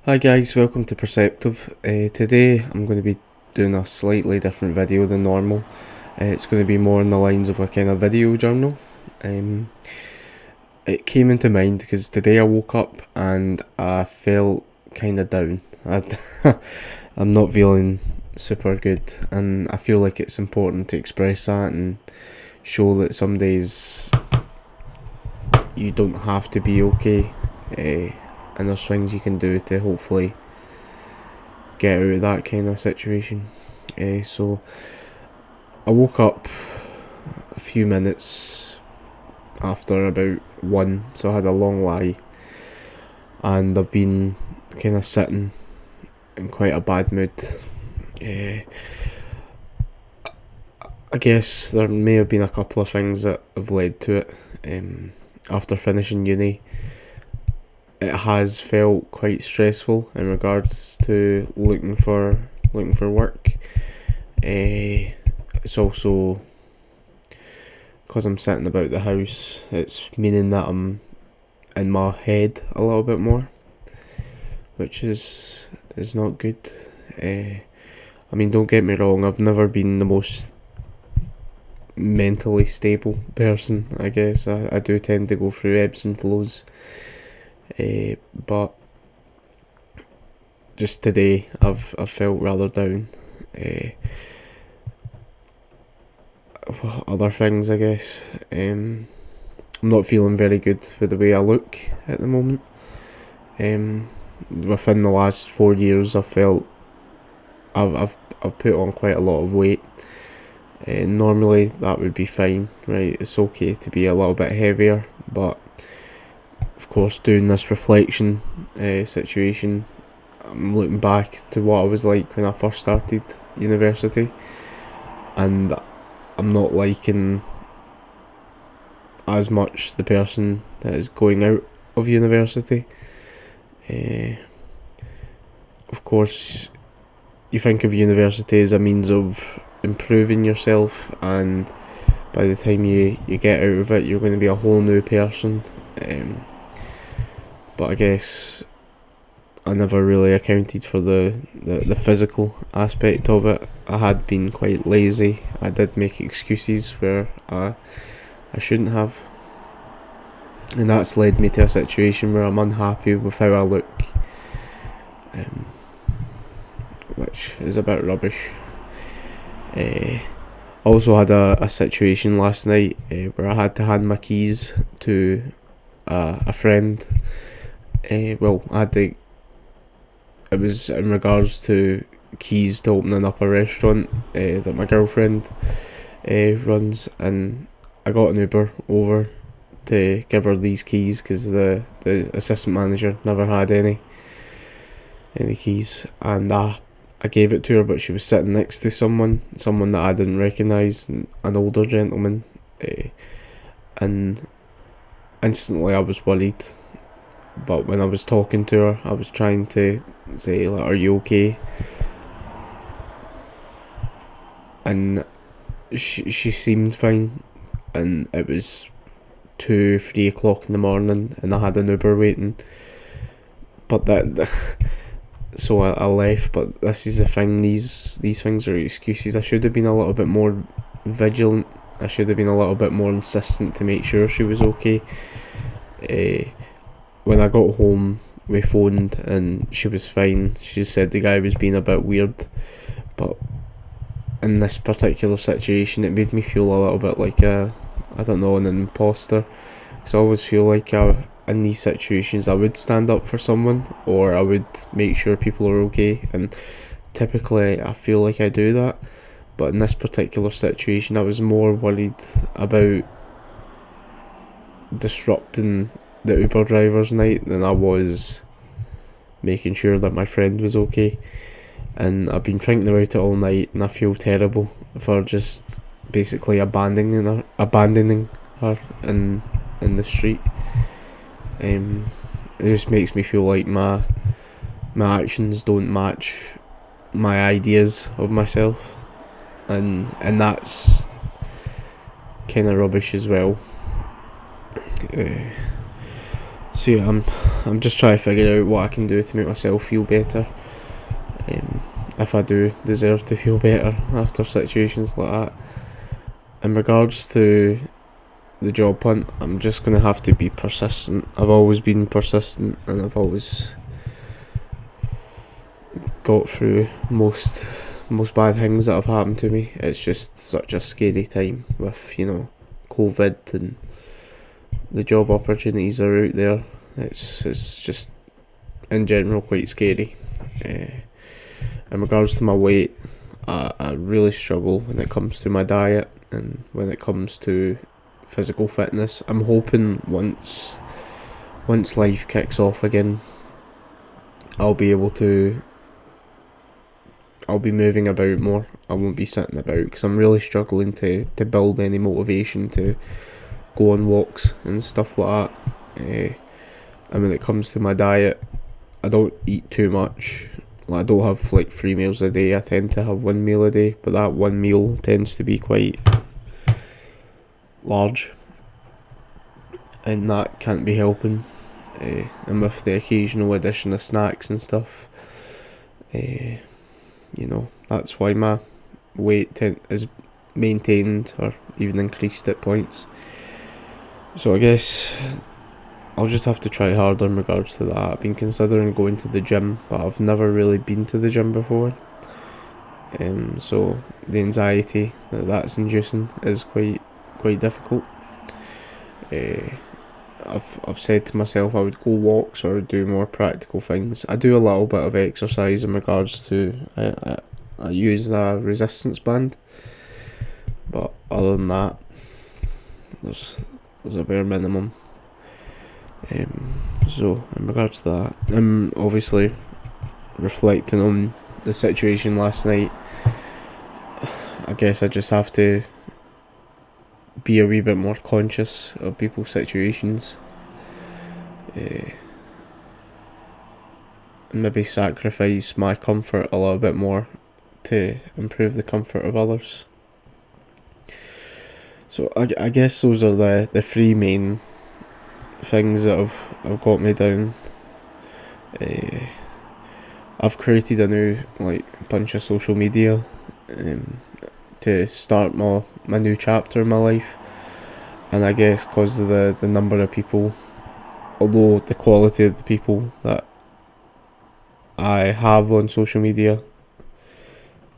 Hi guys, welcome to Perceptive. Today I'm going to be doing a slightly different video than normal. It's going to be more on the lines of a kind of video journal. It came into mind because today I woke up and I felt kind of down. I'm not feeling super good, and I feel like it's important to express that and show that some days you don't have to be okay. And there's things you can do to hopefully get out of that kind of situation. So I woke up a few minutes after about 1, so I had a long lie, and I've been kind of sitting in quite a bad mood. I guess there may have been a couple of things that have led to it. After finishing uni, it has felt quite stressful in regards to looking for work. It's also because I'm sitting about the house. It's meaning that I'm in my head a little bit more, which is not good. I mean, don't get me wrong. I've never been the most mentally stable person. I guess I do tend to go through ebbs and flows. But just today I've felt rather down. Other things, I guess. I'm not feeling very good with the way I look at the moment. Within the last 4 years, I've put on quite a lot of weight. Normally that would be fine, right? It's okay to be a little bit heavier, but of course, doing this reflection situation, I'm looking back to what I was like when I first started university, and I'm not liking as much the person that is going out of university. Of course, you think of university as a means of improving yourself, and by the time you get out of it, you're going to be a whole new person. But I guess I never really accounted for the physical aspect of it. I had been quite lazy. I did make excuses where I shouldn't have, and that's led me to a situation where I'm unhappy with how I look, which is a bit rubbish. I also had a situation last night where I had to hand my keys to a friend. It was in regards to keys to opening up a restaurant that my girlfriend runs, and I got an Uber over to give her these keys because the assistant manager never had any keys, and I gave it to her, but she was sitting next to someone that I didn't recognise, an older gentleman, and instantly I was worried. But when I was talking to her, I was trying to say, like, "Are you okay?" And she seemed fine. And it was 2-3 o'clock in the morning, and I had an Uber waiting. But so I left. But this is the thing; these things are excuses. I should have been a little bit more vigilant. I should have been a little bit more insistent to make sure she was okay. When I got home, we phoned and she was fine. She said the guy was being a bit weird, but in this particular situation, it made me feel a little bit like an imposter. Because I always feel like in these situations, I would stand up for someone, or I would make sure people are okay, and typically I feel like I do that. But in this particular situation, I was more worried about disrupting the Uber driver's night than I was making sure that my friend was okay. And I've been thinking about it all night, and I feel terrible for just basically abandoning her in the street. It just makes me feel like my actions don't match my ideas of myself, and that's kind of rubbish as well. So yeah, I'm just trying to figure out what I can do to make myself feel better. If I do deserve to feel better after situations like that. In regards to the job hunt, I'm just gonna have to be persistent. I've always been persistent, and I've always got through most bad things that have happened to me. It's just such a scary time with COVID, and the job opportunities are out there. It's just in general quite scary. In regards to my weight, I really struggle when it comes to my diet and when it comes to physical fitness. I'm hoping once life kicks off again, I'll be moving about more. I won't be sitting about, because I'm really struggling to build any motivation to go on walks and stuff like that. And when it comes to my diet, I don't eat too much. Like, I don't have like 3 meals a day. I tend to have 1 meal a day, but that 1 meal tends to be quite large, and that can't be helping. And with the occasional addition of snacks and stuff, that's why my weight is maintained or even increased at points. So I guess I'll just have to try harder in regards to that. I've been considering going to the gym, but I've never really been to the gym before. So the anxiety that's inducing is quite difficult. I've said to myself I would go walks or do more practical things. I do a little bit of exercise in regards to I use a resistance band, but other than that, there's a bare minimum. So in regards to that, I'm obviously reflecting on the situation last night. I guess I just have to be a wee bit more conscious of people's situations. Maybe sacrifice my comfort a little bit more to improve the comfort of others. So I guess those are the 3 main things that have got me down. I've created a new bunch of social media to start my new chapter in my life, and I guess because of the number of people, although the quality of the people that I have on social media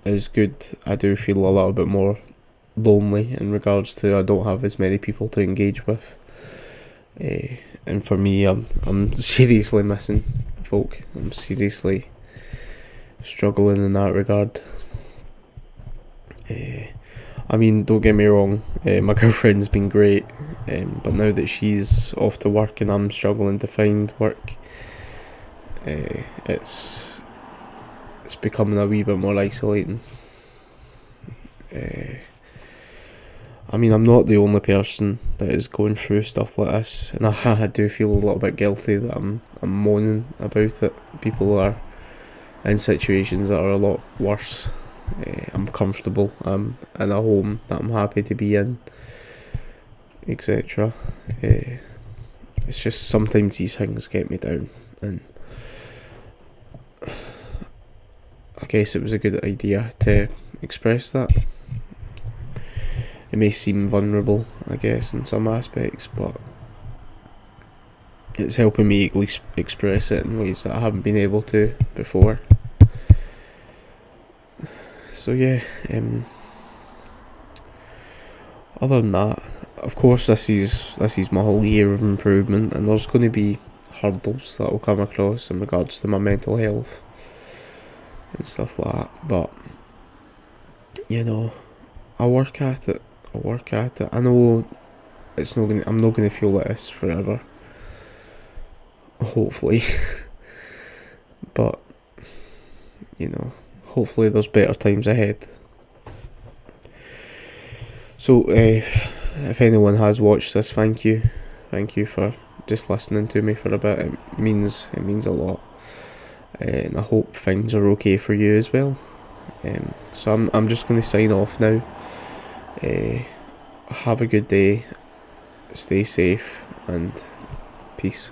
is good, I do feel a little bit more lonely in regards to I don't have as many people to engage with. And for me, I'm seriously missing folk. I'm seriously struggling in that regard. I mean, don't get me wrong, my girlfriend's been great, but now that she's off to work and I'm struggling to find work, it's becoming a wee bit more isolating. I mean, I'm not the only person that is going through stuff like this, and I do feel a little bit guilty that I'm moaning about it. People are in situations that are a lot worse. I'm comfortable. I'm in a home that I'm happy to be in, etc. It's just sometimes these things get me down, and I guess it was a good idea to express that. It may seem vulnerable, I guess, in some aspects, but it's helping me at least express it in ways that I haven't been able to before. So yeah, other than that, of course this is my whole year of improvement, and there's going to be hurdles that will come across in regards to my mental health and stuff like that, but I work at it. I know I'm not gonna feel like this forever, hopefully. But hopefully there's better times ahead. So if anyone has watched this, thank you for just listening to me for a bit. It means a lot, and I hope things are okay for you as well. So I'm just going to sign off now. Have a good day, stay safe, and peace.